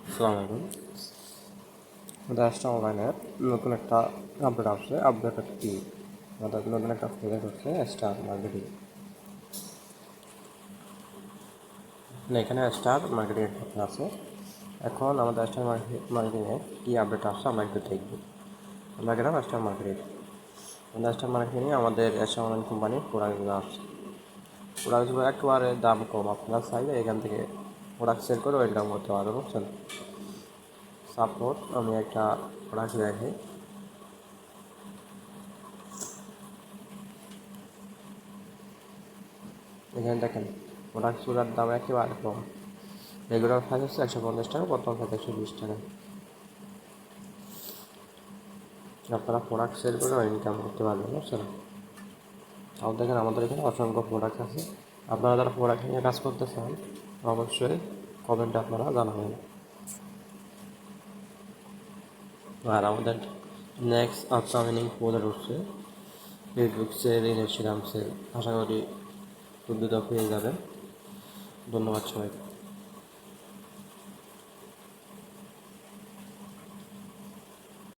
আসসালামু আলাইকুম। রাষ্ট্র অনলাইনের নতুন একটা আপডেট আসছে। আপডেট কি আমাদের নতুন একটা প্রজেক্ট হচ্ছে স্টার মার্কেটিং। এখানে স্টার মার্কেটিং আছে। এখন আমাদের স্টার মার্কেটিংয়ে কী আপডেট আসছে আমরা একটু দেখব। আমরা গেলাম স্টার মার্কেটিং। স্টার মার্কেটিংয়ে আমাদের স্টার অনলাইন কোম্পানির প্রোডাক্টগুলো আসছে। প্রোডাক্টগুলো একেবারে দাম কম, আপনারা চাইলে এখান থেকে প্রোডাক্ট সেল করে ওয়েলকাম করতে পারবেন, বুঝছেন। সাপোজ আমি একটা প্রোডাক্ট দেখি, এখানে দেখেন প্রোডাক্টগুলোর দাম একেবারে কম। রেগুলার প্রাইস হচ্ছে 150 টাকা, বর্তমান প্রাইস 120 টাকা। আপনারা প্রোডাক্ট সেল করে ইনকাম করতে পারবেন, বুঝছেন। তাও দেখেন আমাদের এখানে অসংখ্য প্রোডাক্ট আছে। আপনারা যারা প্রোডাক্ট নিয়ে কাজ করতে চান অবশ্যই কমেন্টে আপনারা জানাবেন। আর আমাদের নেক্সট আপকামিং প্রোডাক্ট হচ্ছে ফেসবুক সেল, ইনস্টাগ্রাম সেল। আশা করি খুব দ্রুত পেয়ে যাবেন। ধন্যবাদ সবাইকে।